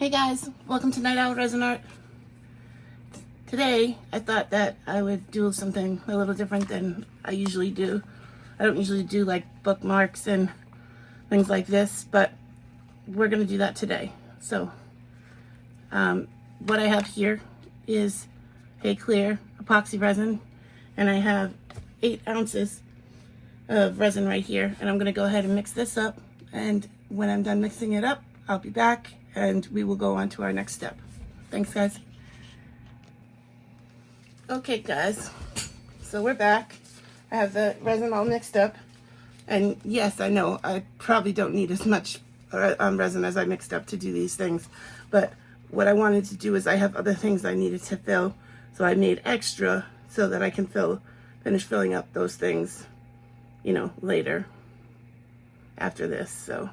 Hey guys, welcome to Night Owl Resin Art. Today I thought that I would do something a little different than I usually do. I don't usually do like bookmarks and things like this, but we're gonna do that today. So what I have here is a clear epoxy resin, and I have 8 ounces of resin right here, and I'm gonna go ahead and mix this up, and when I'm done mixing it up, I'll be back and we will go on to our next step. Thanks guys. Okay guys, so we're back. I have the resin all mixed up, and yes, I know I probably don't need as much resin as I mixed up to do these things, but what I wanted to do is I have other things I needed to fill, so I made extra so that I can finish filling up those things, you know, later after this. So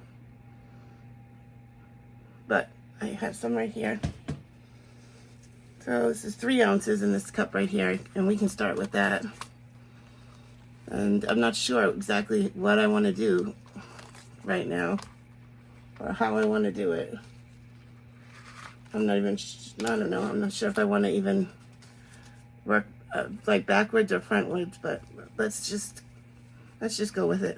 but I have some right here. So this is 3 ounces in this cup right here, and we can start with that. And I'm not sure exactly what I want to do right now, or how I want to do it. I'm not even, I don't know, I'm not sure if I want to even work like backwards or frontwards, but let's just go with it.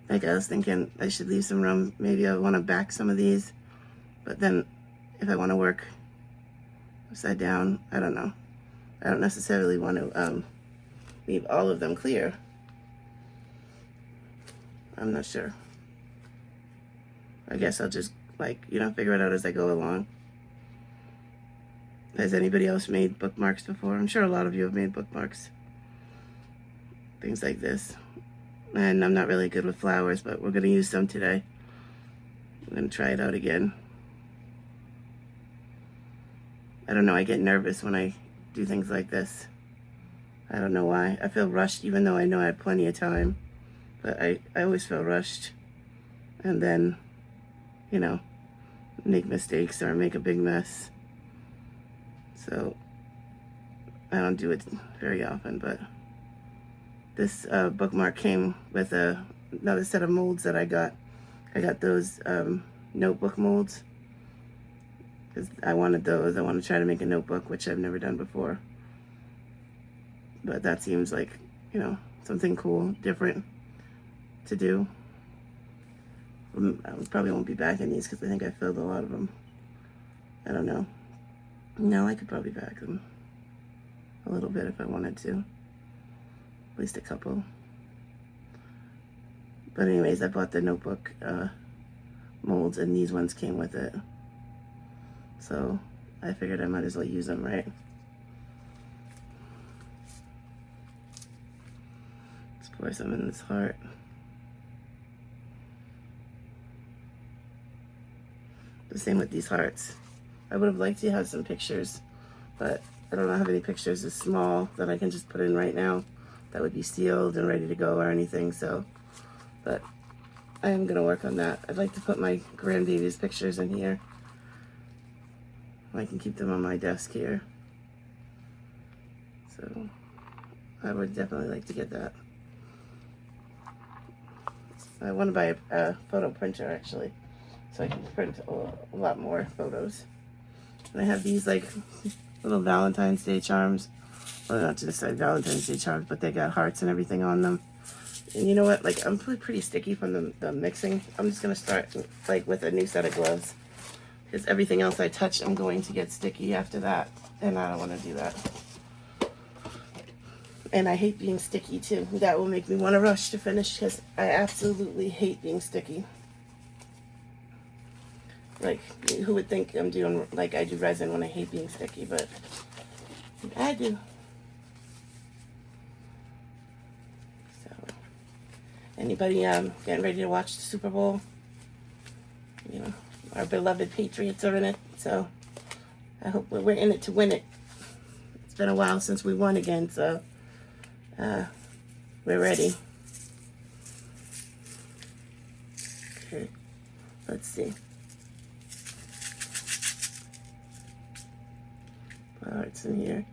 Like I was thinking I should leave some room. Maybe I want to back some of these, but then if I want to work upside down, I don't know. I don't necessarily want to leave all of them clear. I'm not sure. I guess I'll just, like, you know, figure it out as I go along. Has anybody else made bookmarks before? I'm sure a lot of you have made bookmarks. Things like this. And I'm not really good with flowers, but we're going to use some today. I'm going to try it out again. I don't know, I get nervous when I do things like this. I don't know why. I feel rushed even though I know I have plenty of time. But I always feel rushed. And then, you know, make mistakes or make a big mess. So I don't do it very often, but this bookmark came with another set of molds that I got. I got those notebook molds because I wanted those. I want to try to make a notebook, which I've never done before. But that seems like, you know, something cool, different to do. I probably won't be back in these because I think I filled a lot of them. I don't know. No, I could probably back them a little bit if I wanted to. At least a couple. But anyways, I bought the notebook molds, and these ones came with it. So I figured I might as well use them, right? Let's pour some in this heart. The same with these hearts. I would have liked to have some pictures, but I don't have any pictures this small that I can just put in right now that would be sealed and ready to go or anything. So, but I am gonna work on that. I'd like to put my grandbaby's pictures in here. I can keep them on my desk here. So I would definitely like to get that. I want to buy a photo printer actually, so I can print a lot more photos. And I have these like little Valentine's Day charms. Well, not just like Valentine's Day charms, but they got hearts and everything on them. And you know what? Like, I'm pretty sticky from the mixing. I'm just gonna start like with a new set of gloves, because everything else I touch, I'm going to get sticky after that, and I don't want to do that. And I hate being sticky too. That will make me want to rush to finish, because I absolutely hate being sticky. Like, who would think I'm doing like I do resin when I hate being sticky? But I do. Anybody getting ready to watch the Super Bowl? You know, our beloved Patriots are in it, so I hope we're in it to win it. It's been a while since we won again, so we're ready. Okay, let's see. Put hearts in here.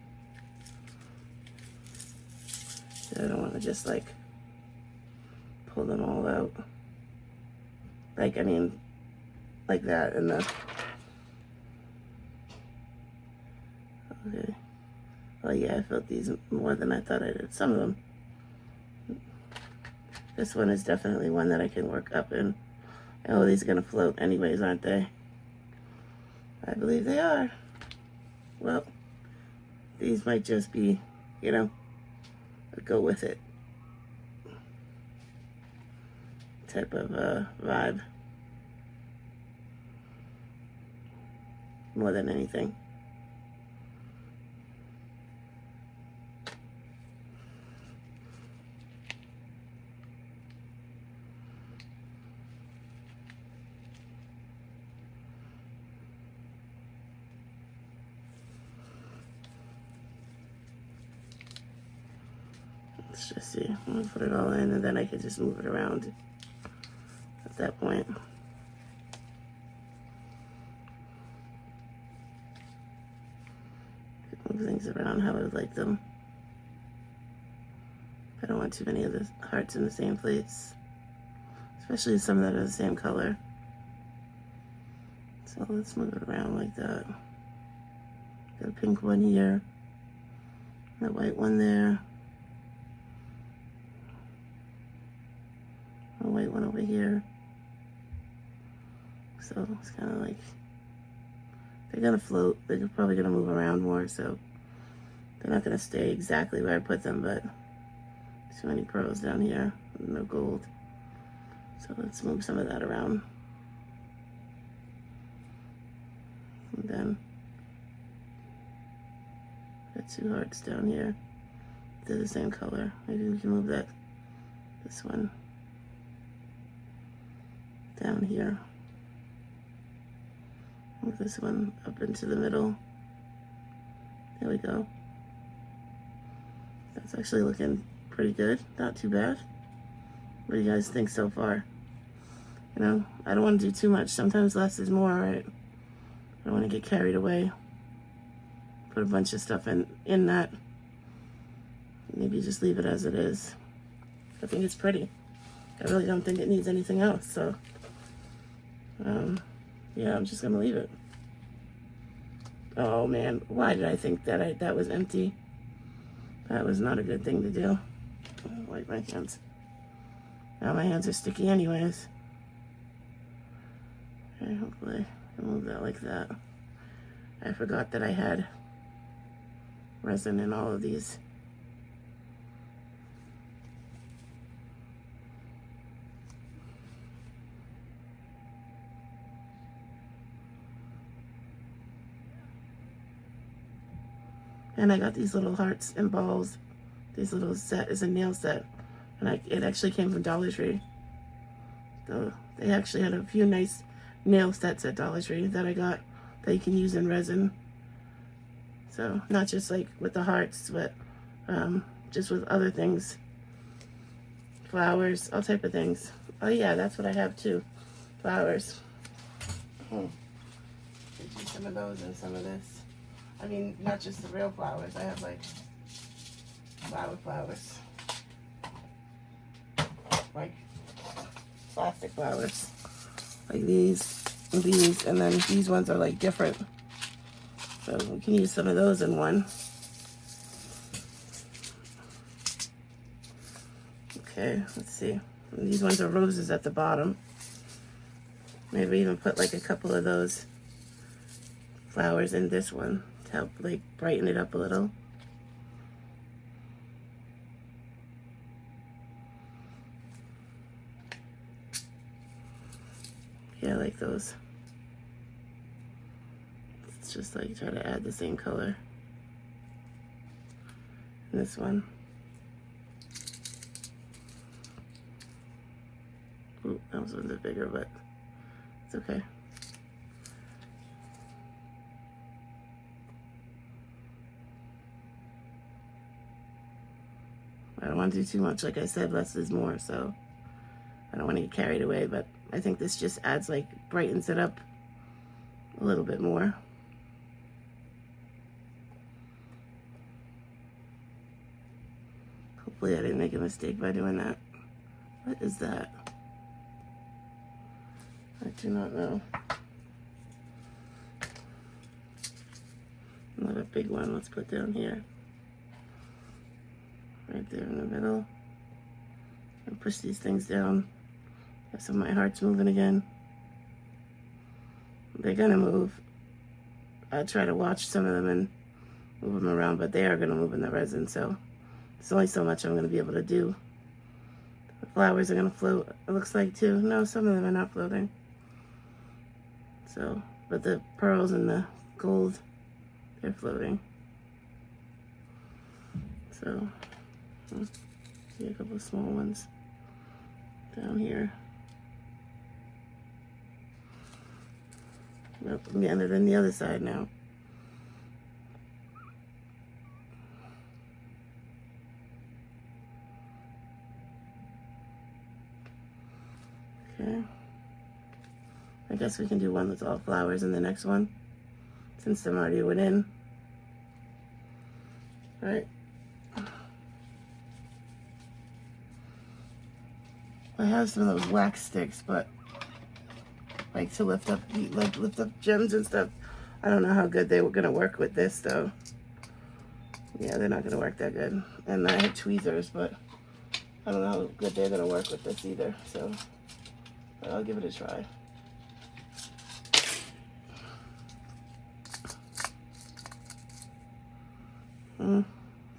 So I don't want to just like pull them all out. Like, I mean, like that in the, okay. Oh yeah, I felt these more than I thought I did. Some of them. This one is definitely one that I can work up in. Oh, these are gonna float anyways, aren't they? I believe they are. Well, these might just be, you know, a go with it type of vibe more than anything. Let's just see. I'm gonna put it all in and then I can just move it around at that point. Move things around how I would like them. I don't want too many of the hearts in the same place, especially some that are the same color. So let's move it around like that. Got a pink one here, a white one there, a white one over here. So it's kind of like, they're gonna float. They're probably gonna move around more, so they're not gonna stay exactly where I put them, but too many pearls down here, no gold. So let's move some of that around. And then got two hearts down here. They're the same color. Maybe we can move this one down here. Move this one up into the middle. There we go. That's actually looking pretty good. Not too bad. What do you guys think so far? You know, I don't want to do too much. Sometimes less is more, right? I don't want to get carried away. Put a bunch of stuff in that. Maybe just leave it as it is. I think it's pretty. I really don't think it needs anything else, so yeah, I'm just gonna leave it. Oh man, why did I think that that was empty? That was not a good thing to do. Wipe my hands. Now my hands are sticky anyways. Okay, hopefully I move that like that. I forgot that I had resin in all of these. And I got these little hearts and balls. These little set is a nail set. And it actually came from Dollar Tree. So they actually had a few nice nail sets at Dollar Tree that I got that you can use in resin. So not just like with the hearts, but just with other things. Flowers, all type of things. Oh yeah, that's what I have too. Flowers. Some of those and some of this. I mean, not just the real flowers. I have like flowers. Like plastic flowers. Like these, and then these ones are like different. So we can use some of those in one. Okay, let's see. And these ones are roses at the bottom. Maybe even put like a couple of those flowers in this one to help like brighten it up a little. Yeah, I like those. It's just like try to add the same color. And this one. Ooh, that was a bit bigger, but it's okay. I don't want to do too much. Like I said, less is more, so I don't want to get carried away, but I think this just adds, like, brightens it up a little bit more. Hopefully I didn't make a mistake by doing that. What is that? I do not know. Another big one, let's put down here. Right there in the middle. And push these things down. So my heart's moving again. They're gonna move. I try to watch some of them and move them around, but they are gonna move in the resin, so there's only so much I'm gonna be able to do. The flowers are gonna float, it looks like too. No, some of them are not floating. So, but the pearls and the gold, they're floating. So, see a couple of small ones down here. Nope, I'm getting it on the other side now. Okay. I guess we can do one with all flowers in the next one, since some already went in. All right. I have some of those wax sticks, but like to lift up gems and stuff. I don't know how good they were gonna work with this though. Yeah, they're not gonna work that good. And I had tweezers, but I don't know how good they're gonna work with this either. So, but I'll give it a try.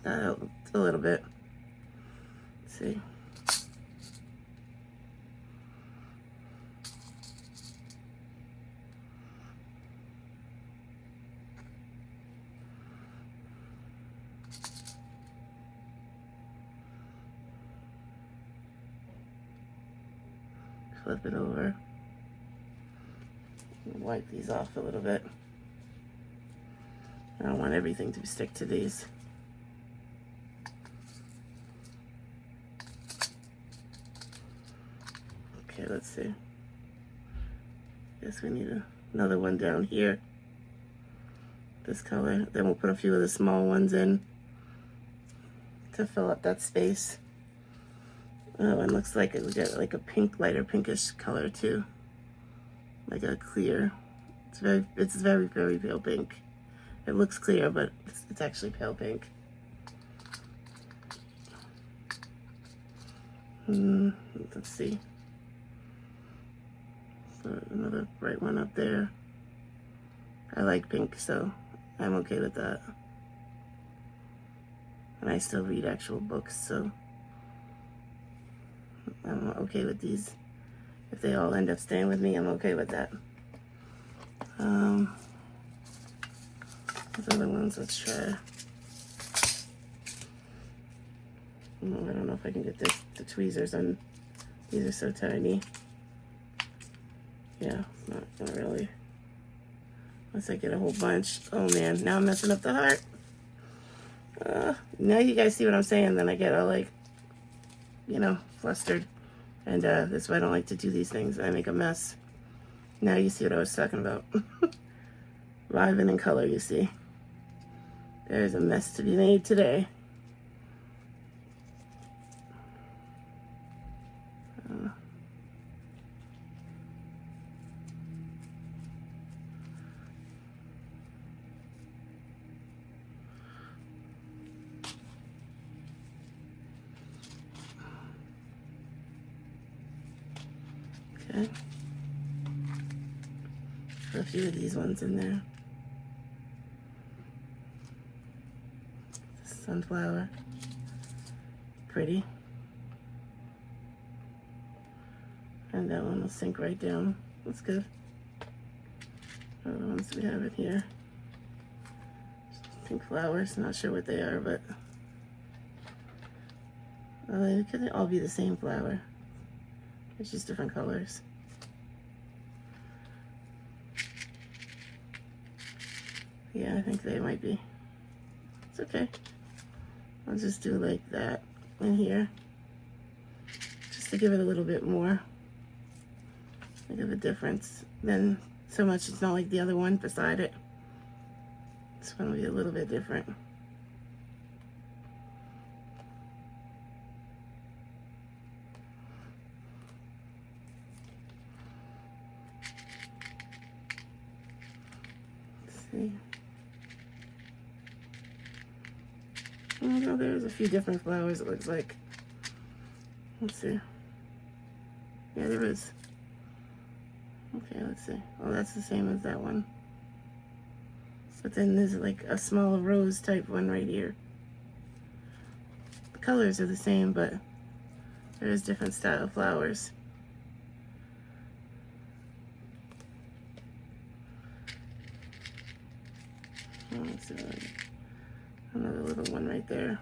That helped a little bit. Let's see. Flip it over. Wipe these off a little bit. I don't want everything to stick to these. Okay, let's see. Guess we need another one down here. This color. Then we'll put a few of the small ones in to fill up that space. Oh, and looks like it would get like a pink, lighter pinkish color too. Like a clear. It's very, very pale pink. It looks clear, but it's actually pale pink. Let's see. So another bright one up there. I like pink, so I'm okay with that. And I still read actual books, so I'm okay with these. If they all end up staying with me, I'm okay with that. Those other ones, let's try. I don't know if I can get the tweezers on. These are so tiny. Yeah, not really. Unless I get a whole bunch. Oh man, now I'm messing up the heart. Now you guys see what I'm saying, then I get all like, you know, flustered. And that's why I don't like to do these things. I make a mess. Now you see what I was talking about. Liven in color, you see. There's a mess to be made today. Okay. Put a few of these ones in there. Sunflower. Pretty. And that one will sink right down. That's good. Other ones we have in here. Pink flowers. Not sure what they are, but they could all be the same flower. It's just different colors. Yeah, I think they might be. It's okay. I'll just do like that in here. Just to give it a little bit more. Like of a difference. Then so much it's not like the other one beside it. This one will be a little bit different. See? Oh no, there's a few different flowers, it looks like. Let's see. Yeah, there is. Okay, let's see. Oh, that's the same as that one. But then there's like a small rose type one right here. The colors are the same, but there's different style flowers. Oh, let's see, another little one right there.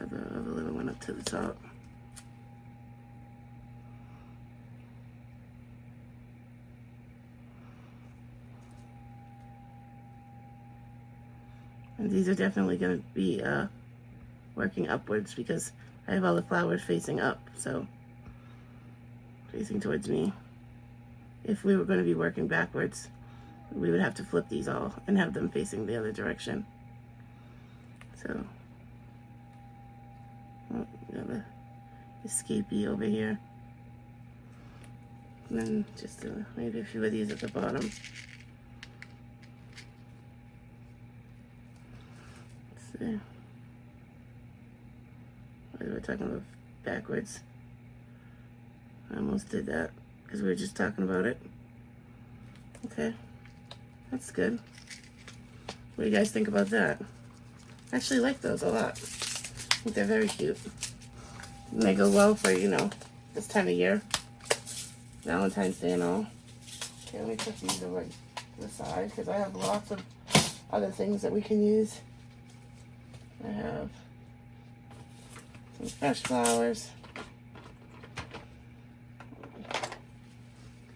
The other little one up to the top. And these are definitely going to be working upwards because I have all the flowers facing up, so facing towards me. If we were going to be working backwards, we would have to flip these all and have them facing the other direction. So, oh, we have a escapee over here. And then just maybe a few of these at the bottom. Let's see. Why are we talking about backwards? I almost did that because we were just talking about it. Okay, that's good. What do you guys think about that? I actually like those a lot. I think they're very cute. And they go well for, you know, this time of year. Valentine's Day and all. Okay, let me put these over to the side because I have lots of other things that we can use. I have some fresh flowers.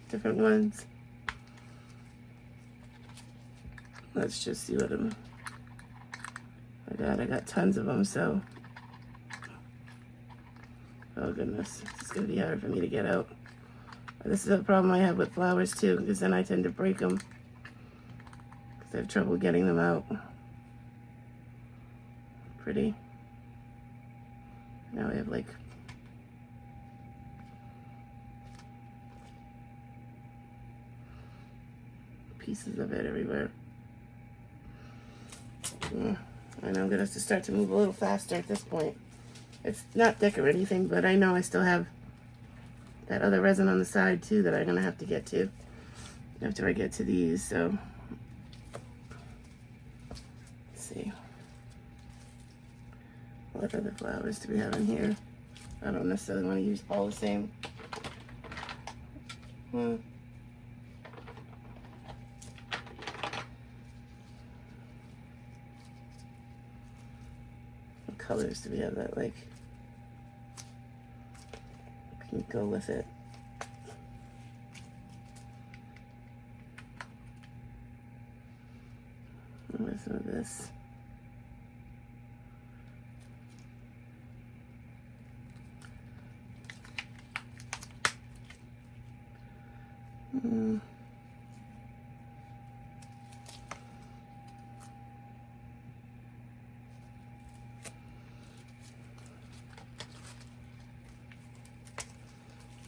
Different ones. Let's just see what I'm... I got tons of them, so... Oh goodness, it's gonna be hard for me to get out. This is a problem I have with flowers too, because then I tend to break them. Because I have trouble getting them out. Pretty. Now we have like... pieces of it everywhere. I know I'm gonna have to start to move a little faster at this point. It's not thick or anything, but I know I still have that other resin on the side too that I'm gonna have to get to after I get to these. So let's see, what other flowers do we have in here? I don't necessarily want to use all the same. What colors do we have that like can go with it? With some of this.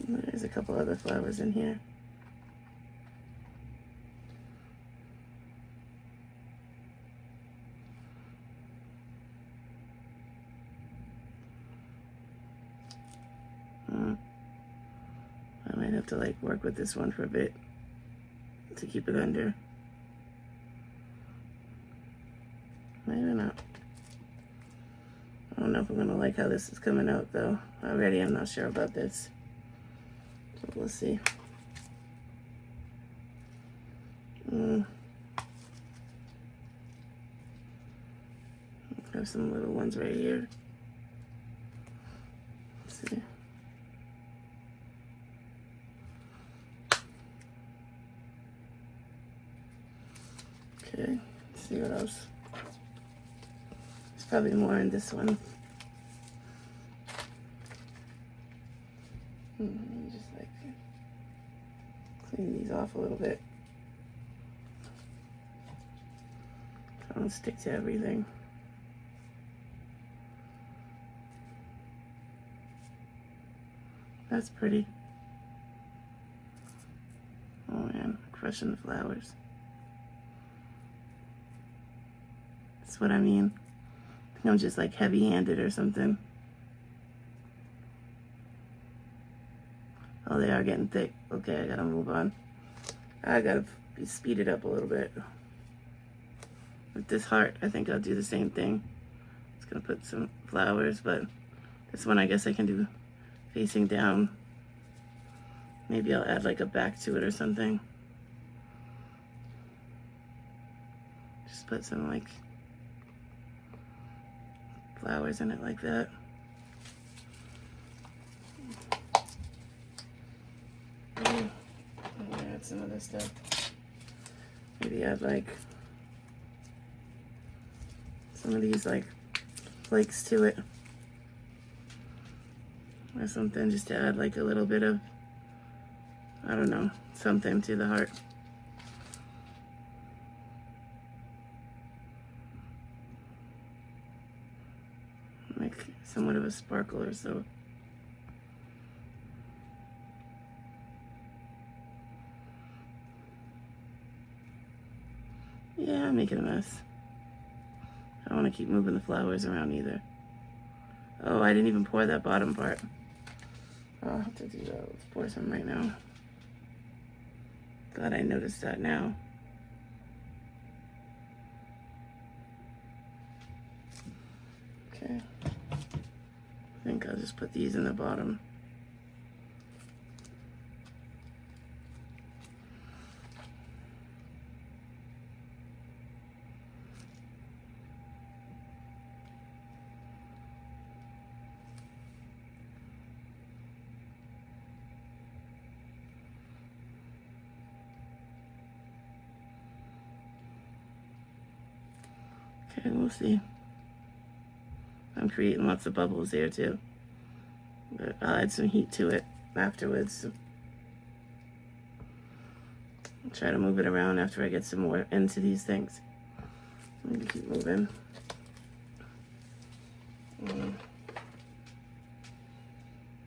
There's a couple other flowers in here. I might have to like work with this one for a bit to keep it under. Maybe not. I don't know if I'm gonna like how this is coming out though. Already I'm not sure about this. So we'll see. Have some little ones right here. Let's see. Okay, let's see what else. There's probably more in this one. Just like clean these off a little bit. So I don't stick to everything. That's pretty. brushing the flowers. That's what I mean. I think I'm just like heavy-handed or something. Oh, they are getting thick. Okay, I gotta move on. I gotta speed it up a little bit. With this heart, I think I'll do the same thing. Just gonna put some flowers, but this one I guess I can do facing down. Maybe I'll add like a back to it or something. Just put some like flowers in it like that. I'm gonna add some other stuff. Maybe add like some of these like flakes to it or something, just to add like a little bit of, I don't know, something to the heart. Like somewhat of a sparkle or so. Yeah, I'm making a mess. I don't want to keep moving the flowers around either. Oh, I didn't even pour that bottom part. I'll have to do that. Let's pour some right now. Glad I noticed that now. Okay. I think I'll just put these in the bottom. Okay, we'll see. I'm creating lots of bubbles there too. But I'll add some heat to it afterwards. I'll try to move it around after I get some more into these things. Let me keep moving.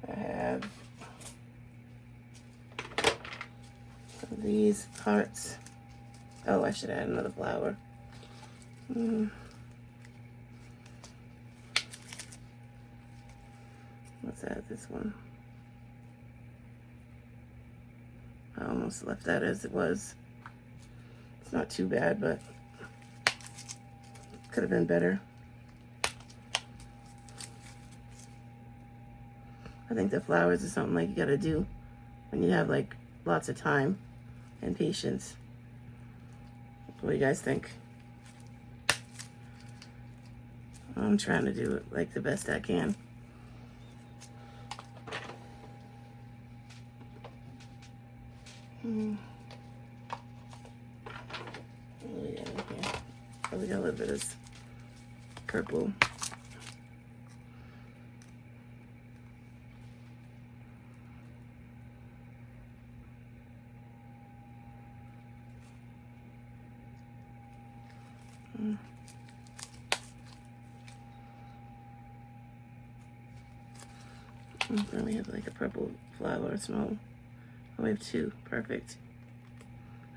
I have these hearts. Oh, I should add another flower. Let's add this one. I almost left that as it was. It's not too bad, but could have been better. I think the flowers is something like you gotta do when you have like lots of time and patience. What do you guys think? I'm trying to do it like the best I can. Oh, yeah, okay. Oh, we got a little bit of purple. Then we have like a purple flower small. Oh, we have two. Perfect.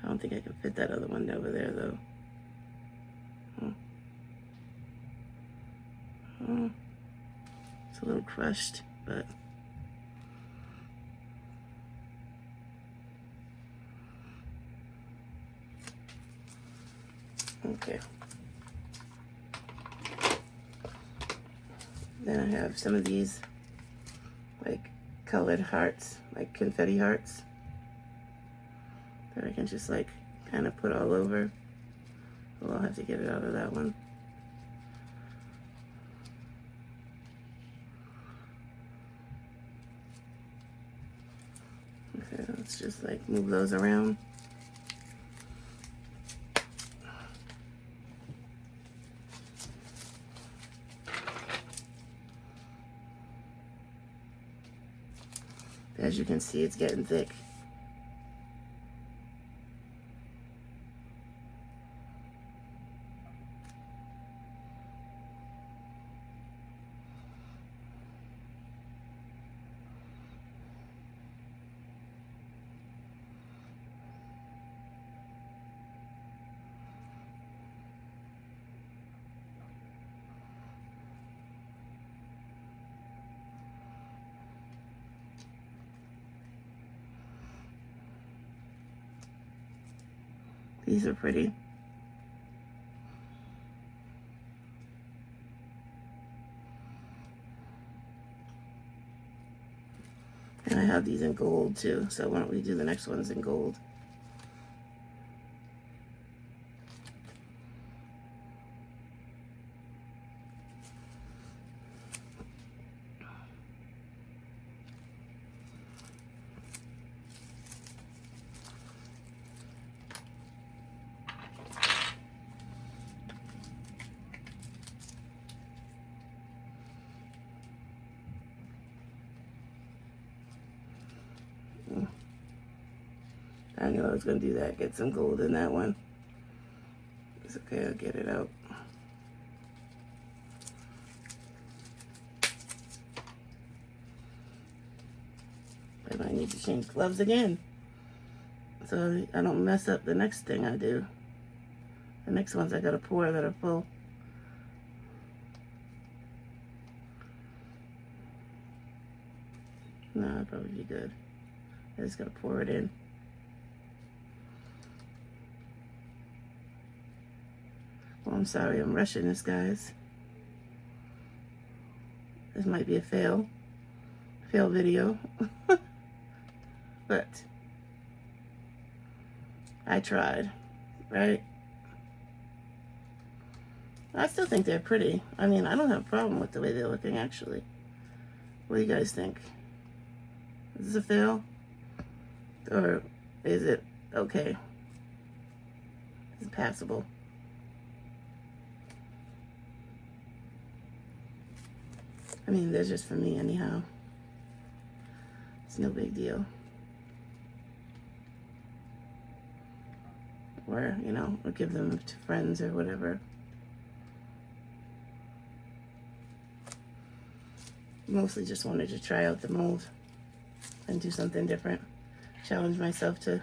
I don't think I can fit that other one over there though. Oh, it's a little crushed, but okay. Then I have some of these like colored hearts, like confetti hearts, that I can just like kind of put all over. Well, I'll have to get it out of that one. Okay, let's just like move those around. As you can see, it's getting thick. These are pretty. And I have these in gold too, so why don't we do the next ones in gold? I knew I was going to do that, get some gold in that one. It's okay, I'll get it out. I might need to change gloves again, so I don't mess up the next thing I do. The next ones I got to pour that are full. No, that'll probably be good. I just got to pour it in. Well, I'm sorry, I'm rushing this, guys. This might be a fail video. But I tried, right? I still think they're pretty. I mean, I don't have a problem with the way they're looking, actually. What do you guys think? Is this a fail? Or is it okay? Is it passable? I mean, they're just for me anyhow. It's no big deal. Or, you know, or give them to friends or whatever. Mostly just wanted to try out the mold and do something different. Challenge myself to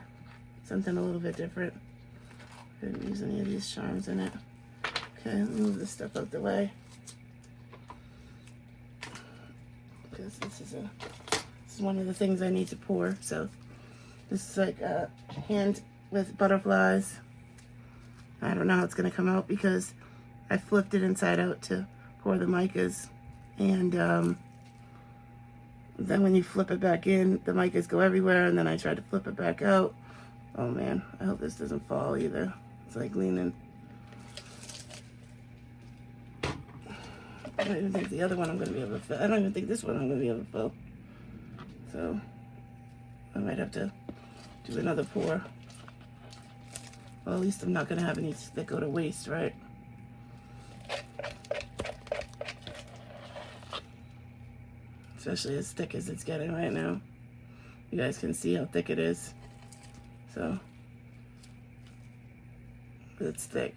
something a little bit different. I didn't use any of these charms in it. Okay, move this stuff out the way. Because this is one of the things I need to pour. So this is like a hand with butterflies. I don't know how it's going to come out because I flipped it inside out to pour the micas, and then when you flip it back in, the micas go everywhere, and then I tried to flip it back out. Oh man, I hope this doesn't fall either. It's like leaning. I don't even think the other one I'm going to be able to fill. I don't even think this one I'm going to be able to fill. So I might have to do another pour. Well, at least I'm not going to have any that go to waste, right? Especially as thick as it's getting right now. You guys can see how thick it is. So it's thick.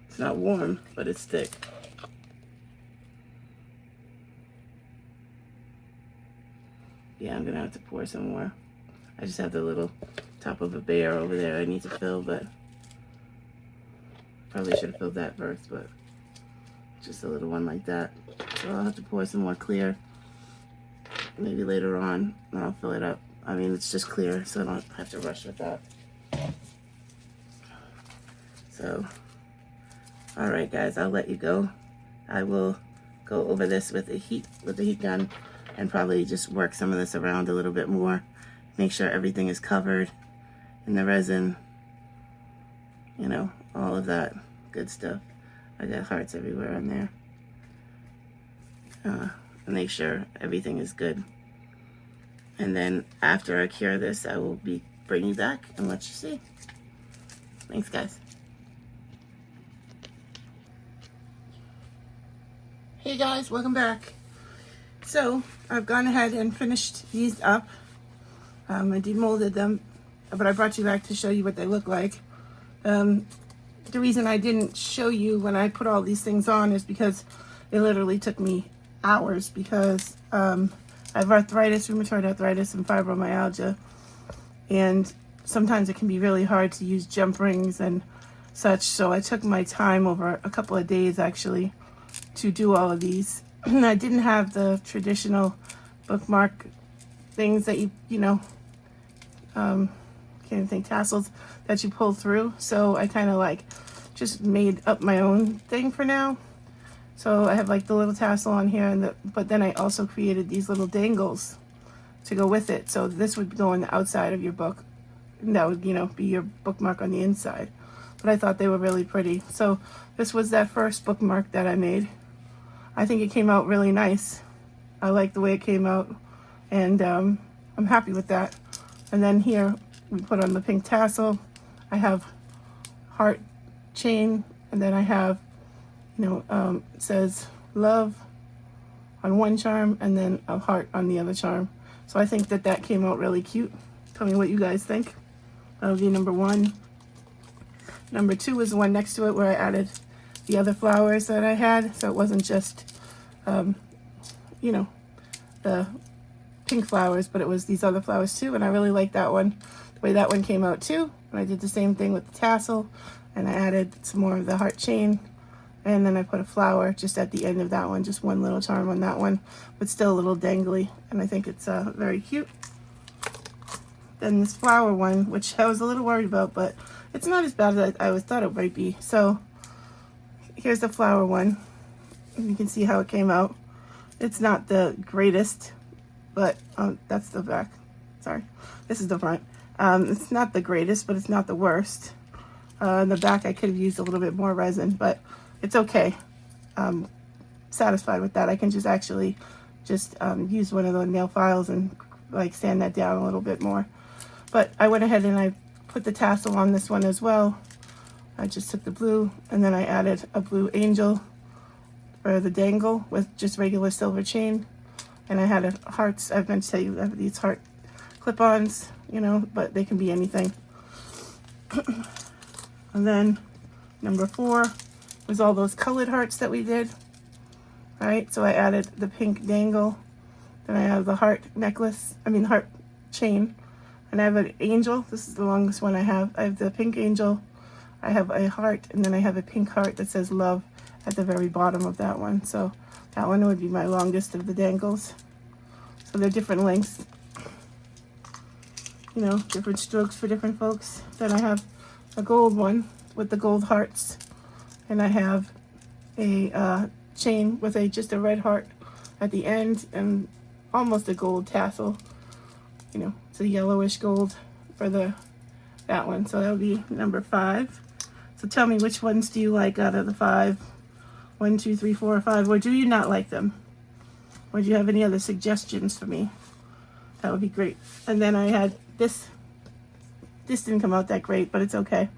It's not warm, but it's thick. Yeah, I'm gonna have to pour some more. I just have the little top of a bear over there I need to fill, but probably should have filled that first, but just a little one like that. So I'll have to pour some more clear maybe later on, and I'll fill it up. I mean, it's just clear, so I don't have to rush with that. So, all right, guys, I'll let you go. I will go over this with the heat gun and probably just work some of this around a little bit more. Make sure everything is covered in the resin. You know, all of that good stuff. I got hearts everywhere in there. Make sure everything is good. And then after I cure this, I will be bringing you back and let you see. Thanks, guys. Hey guys, welcome back. So I've gone ahead and finished these up. I demolded them, but I brought you back to show you what they look like. The reason I didn't show you when I put all these things on is because it literally took me hours, because I have arthritis, rheumatoid arthritis, and fibromyalgia, and sometimes it can be really hard to use jump rings and such, so I took my time over a couple of days actually to do all of these. I didn't have the traditional bookmark things that you know, can't can't even think, tassels that you pull through. So I kind of like just made up my own thing for now. So I have like the little tassel on here, and but then I also created these little dangles to go with it. So this would go on the outside of your book, and that would, you know, be your bookmark on the inside. But I thought they were really pretty. So this was that first bookmark that I made. I think it came out really nice. I like the way it came out, and I'm happy with that. And then here we put on the pink tassel. I have heart chain, and then I have, you know, it says love on one charm and then a heart on the other charm. So I think that that came out really cute. Tell me what you guys think. That would be number 1. Number 2 is the one next to it where I added the other flowers that I had, so it wasn't just you know, the pink flowers, but it was these other flowers too, and I really like that one, the way that one came out too. And I did the same thing with the tassel, and I added some more of the heart chain, and then I put a flower just at the end of that one, just one little charm on that one, but still a little dangly, and I think it's very cute. Then this flower one, which I was a little worried about, but it's not as bad as I thought it might be. So here's the flower one, and you can see how it came out. It's not the greatest, but that's the back. Sorry, this is the front. It's not the greatest, but it's not the worst. In the back I could have used a little bit more resin, but it's okay. I'm satisfied with that. I can just actually just use one of the nail files and like sand that down a little bit more. But I went ahead and I put the tassel on this one as well. I just took the blue, and then I added a blue angel for the dangle with just regular silver chain. And I had hearts. I've been to tell you, I have these heart clip-ons, you know, but they can be anything. And then number 4 was all those colored hearts that we did. All right, so I added the pink dangle. Then I have the heart necklace, heart chain. And I have an angel. This is the longest one I have. I have the pink angel. I have a heart, and then I have a pink heart that says love at the very bottom of that one. So that one would be my longest of the dangles. So they're different lengths, you know, different strokes for different folks. Then I have a gold one with the gold hearts, and I have a chain with just a red heart at the end and almost a gold tassel. You know, it's a yellowish gold for that one. So that would be number 5. So tell me, which ones do you like out of the 5? 1, 2, 3, 4, or 5, or do you not like them? Or do you have any other suggestions for me? That would be great. And then I had this. This didn't come out that great, but it's okay.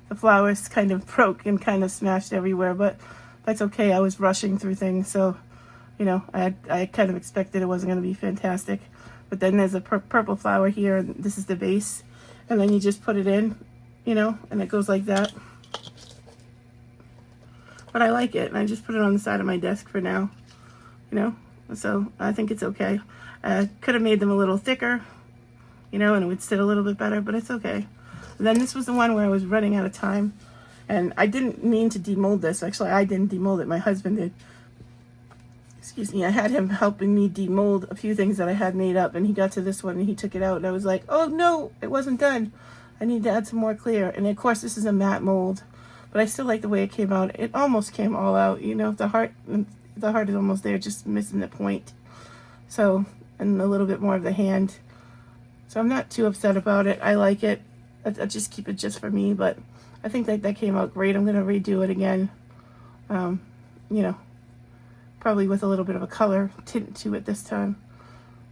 The flowers kind of broke and kind of smashed everywhere, but that's okay. I was rushing through things, so, you know, I kind of expected it wasn't going to be fantastic. But then there's a purple flower here, and this is the base. And then you just put it in, you know, and it goes like that. But I like it, and I just put it on the side of my desk for now, you know. So I think it's okay. Could have made them a little thicker, you know, and it would sit a little bit better, but it's okay. And then this was the one where I was running out of time, and I didn't mean to demold this. Actually, I didn't demold it. My husband did. Excuse me. I had him helping me demold a few things that I had made up, and he got to this one and he took it out, and I was like, oh no, it wasn't done. I need to add some more clear. And of course, this is a matte mold, but I still like the way it came out. It almost came all out, you know. The heart is almost there, just missing the point. So, and a little bit more of the hand. So I'm not too upset about it. I like it. I'll just keep it just for me, but I think that came out great. I'm going to redo it again. You know, probably with a little bit of a color tint to it this time.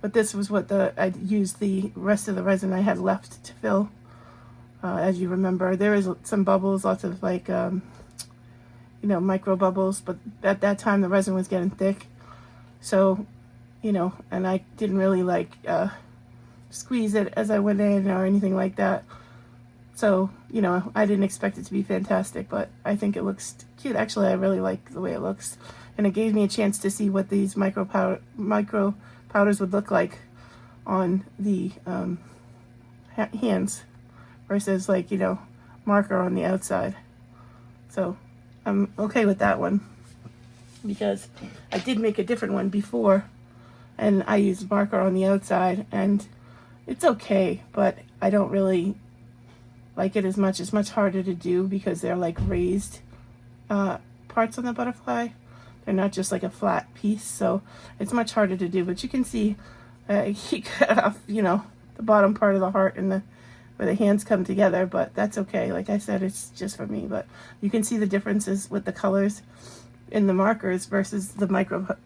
But this was what I used the rest of the resin I had left to fill. As you remember, there is some bubbles, lots of like, you know, micro bubbles, but at that time the resin was getting thick. So, you know, and I didn't really like squeeze it as I went in or anything like that. So, you know, I didn't expect it to be fantastic, but I think it looks cute. Actually, I really like the way it looks. And it gave me a chance to see what these micro powders would look like on the hands versus, like, you know, marker on the outside. So I'm okay with that one because I did make a different one before and I used marker on the outside, and it's okay, but I don't really like it as much. It's much harder to do because they're like raised parts on the butterfly. They're not just like a flat piece, so it's much harder to do. But you can see he cut off, you know, the bottom part of the heart and the where the hands come together, but that's okay. Like I said, it's just for me. But you can see the differences with the colors in the markers versus the mica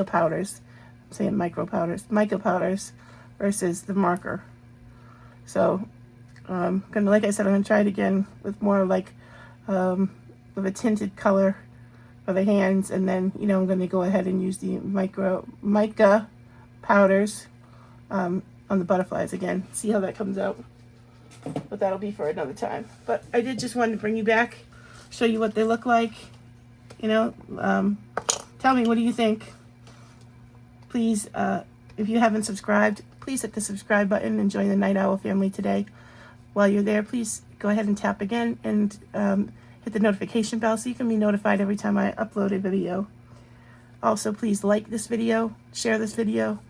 powders. I'm saying mica powders versus the marker. So like I said, I'm gonna try it again with more like with a tinted color for the hands, and then, you know, I'm gonna go ahead and use the mica powders on the butterflies again. See how that comes out. But that'll be for another time. But I did just want to bring you back, show you what they look like. You know, tell me, what do you think? Please, if you haven't subscribed, please hit the subscribe button and join the Night Owl family today. While you're there, please go ahead and tap again and hit the notification bell so you can be notified every time I upload a video. Also, please like this video, share this video,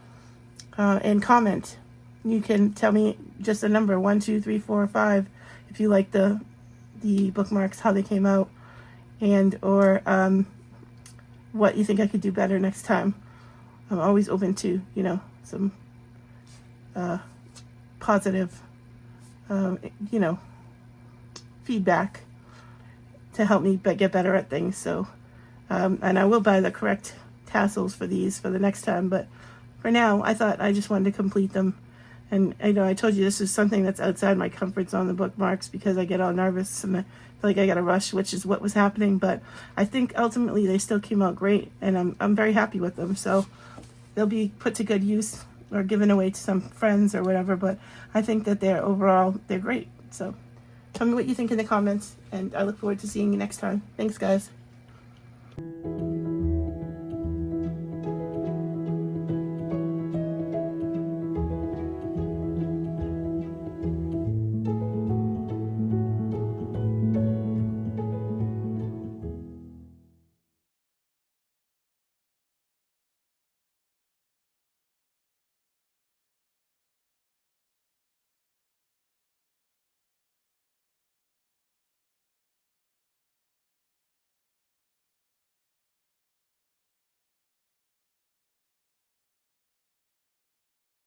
and comment. You can tell me just a number, 1, 2, 3, 4, or 5, if you like the bookmarks, how they came out, and or what you think I could do better next time. I'm always open to, you know, some positive, you know, feedback to help me get better at things. So, and I will buy the correct tassels for these for the next time, but for now, I thought I just wanted to complete them. And I know I told you this is something that's outside my comfort zone, the bookmarks, because I get all nervous and I feel like I got to rush, which is what was happening. But I think ultimately they still came out great, and I'm very happy with them. So they'll be put to good use or given away to some friends or whatever. But I think that they're great. So tell me what you think in the comments, and I look forward to seeing you next time. Thanks, guys.